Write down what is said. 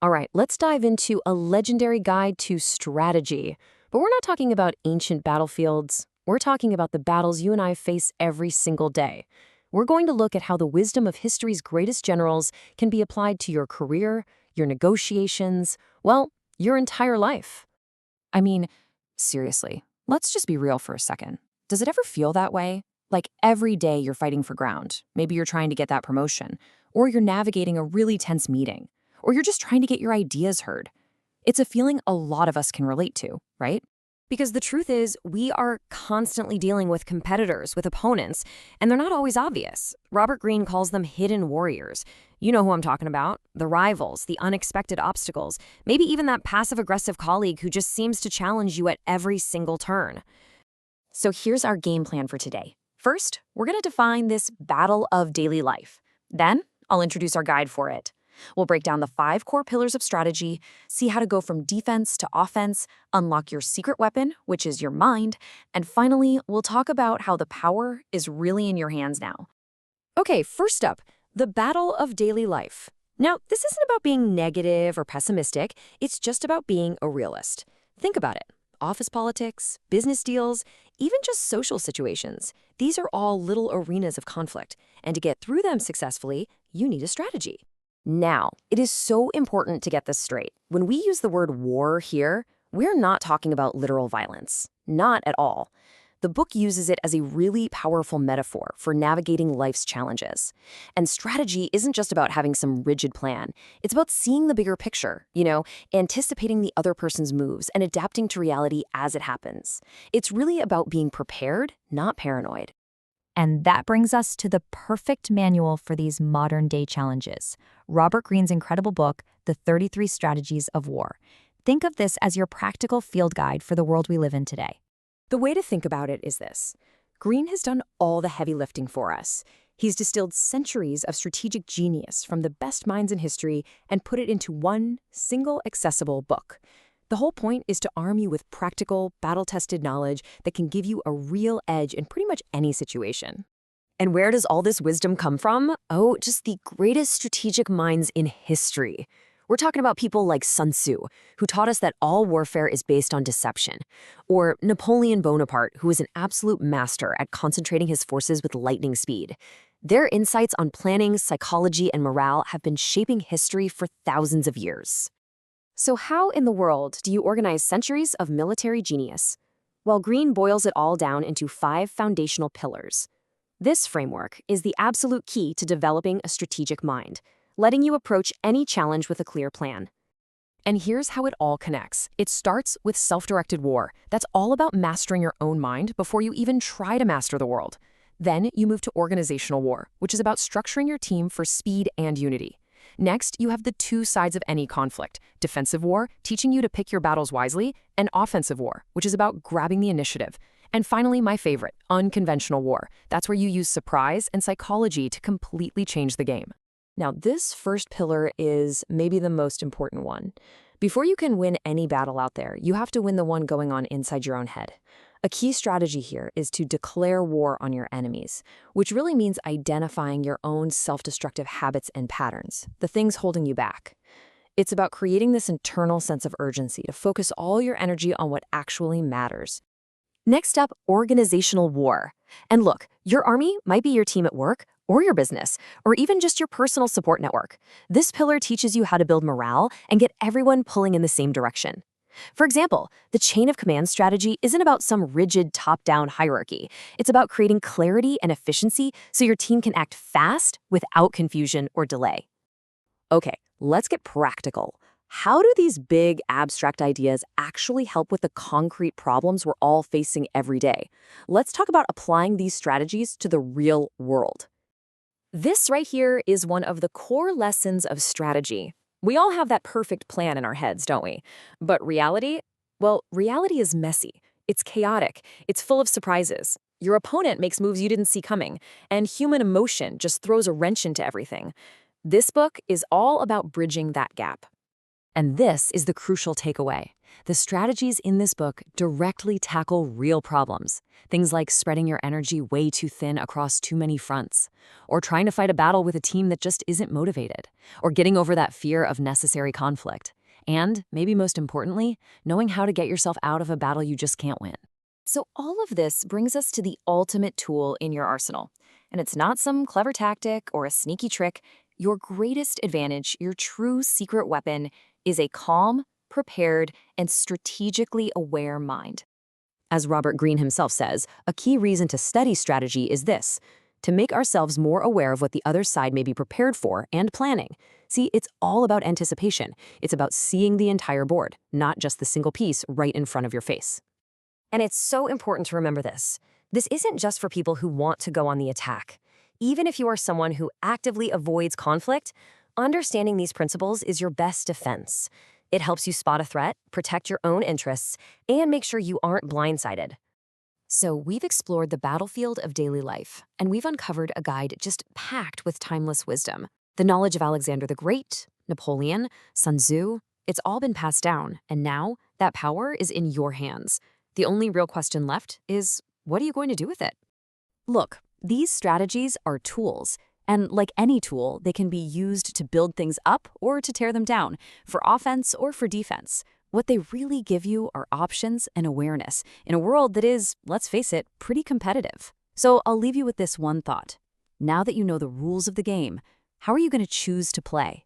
All right, let's dive into a legendary guide to strategy. But we're not talking about ancient battlefields. We're talking about the battles you and I face every single day. We're going to look at how the wisdom of history's greatest generals can be applied to your career, your negotiations, well, your entire life. I mean, seriously, let's just be real for a second. Does it ever feel that way? Like every day you're fighting for ground. Maybe you're trying to get that promotion, or you're navigating a really tense meeting, or you're just trying to get your ideas heard. It's a feeling a lot of us can relate to, right? Because the truth is, we are constantly dealing with competitors, with opponents, and they're not always obvious. Robert Greene calls them hidden warriors. You know who I'm talking about. The rivals, the unexpected obstacles, maybe even that passive-aggressive colleague who just seems to challenge you at every single turn. So here's our game plan for today. First, we're going to define this battle of daily life. Then, I'll introduce our guide for it. We'll break down the 5 core pillars of strategy, see how to go from defense to offense, unlock your secret weapon, which is your mind, and finally, we'll talk about how the power is really in your hands now. Okay, first up, the battle of daily life. Now, this isn't about being negative or pessimistic, it's just about being a realist. Think about it. Office politics, business deals, even just social situations. These are all little arenas of conflict, and to get through them successfully, you need a strategy. Now, it is so important to get this straight. When we use the word war here, we're not talking about literal violence. Not at all. The book uses it as a really powerful metaphor for navigating life's challenges. And strategy isn't just about having some rigid plan. It's about seeing the bigger picture, anticipating the other person's moves and adapting to reality as it happens. It's really about being prepared, not paranoid. And that brings us to the perfect manual for these modern-day challenges. Robert Greene's incredible book, The 33 Strategies of War. Think of this as your practical field guide for the world we live in today. The way to think about it is this. Greene has done all the heavy lifting for us. He's distilled centuries of strategic genius from the best minds in history and put it into one single accessible book. The whole point is to arm you with practical, battle-tested knowledge that can give you a real edge in pretty much any situation. And where does all this wisdom come from? Oh, just the greatest strategic minds in history. We're talking about people like Sun Tzu, who taught us that all warfare is based on deception, or Napoleon Bonaparte, who was an absolute master at concentrating his forces with lightning speed. Their insights on planning, psychology, and morale have been shaping history for thousands of years. So how in the world do you organize centuries of military genius? Well, Greene boils it all down into 5 foundational pillars. This framework is the absolute key to developing a strategic mind, letting you approach any challenge with a clear plan. And here's how it all connects. It starts with self-directed war. That's all about mastering your own mind before you even try to master the world. Then you move to organizational war, which is about structuring your team for speed and unity. Next, you have the 2 sides of any conflict: defensive war, teaching you to pick your battles wisely, and offensive war, which is about grabbing the initiative. And finally, my favorite, unconventional war. That's where you use surprise and psychology to completely change the game. Now, this first pillar is maybe the most important one. Before you can win any battle out there, you have to win the one going on inside your own head. A key strategy here is to declare war on your enemies, which really means identifying your own self-destructive habits and patterns, the things holding you back. It's about creating this internal sense of urgency to focus all your energy on what actually matters. Next up, organizational war. And look, your army might be your team at work, or your business, or even just your personal support network. This pillar teaches you how to build morale and get everyone pulling in the same direction. For example, the chain of command strategy isn't about some rigid top-down hierarchy. It's about creating clarity and efficiency so your team can act fast without confusion or delay. Okay, let's get practical. How do these big, abstract ideas actually help with the concrete problems we're all facing every day? Let's talk about applying these strategies to the real world. This right here is one of the core lessons of strategy. We all have that perfect plan in our heads, don't we? But reality? Well, reality is messy. It's chaotic. It's full of surprises. Your opponent makes moves you didn't see coming, and human emotion just throws a wrench into everything. This book is all about bridging that gap. And this is the crucial takeaway. The strategies in this book directly tackle real problems. Things like spreading your energy way too thin across too many fronts, or trying to fight a battle with a team that just isn't motivated, or getting over that fear of necessary conflict. And, maybe most importantly, knowing how to get yourself out of a battle you just can't win. So all of this brings us to the ultimate tool in your arsenal. And it's not some clever tactic or a sneaky trick. Your greatest advantage, your true secret weapon, is a calm, prepared, and strategically aware mind. As Robert Greene himself says, a key reason to study strategy is this: to make ourselves more aware of what the other side may be prepared for and planning. See, it's all about anticipation. It's about seeing the entire board, not just the single piece right in front of your face. And it's so important to remember this. This isn't just for people who want to go on the attack. Even if you are someone who actively avoids conflict, understanding these principles is your best defense. It helps you spot a threat, protect your own interests, and make sure you aren't blindsided. So we've explored the battlefield of daily life, and we've uncovered a guide just packed with timeless wisdom. The knowledge of Alexander the Great, Napoleon, Sun Tzu, it's all been passed down, and now that power is in your hands. The only real question left is, what are you going to do with it? Look, these strategies are tools, and like any tool, they can be used to build things up or to tear them down, for offense or for defense. What they really give you are options and awareness in a world that is, let's face it, pretty competitive. So I'll leave you with this one thought. Now that you know the rules of the game, how are you going to choose to play?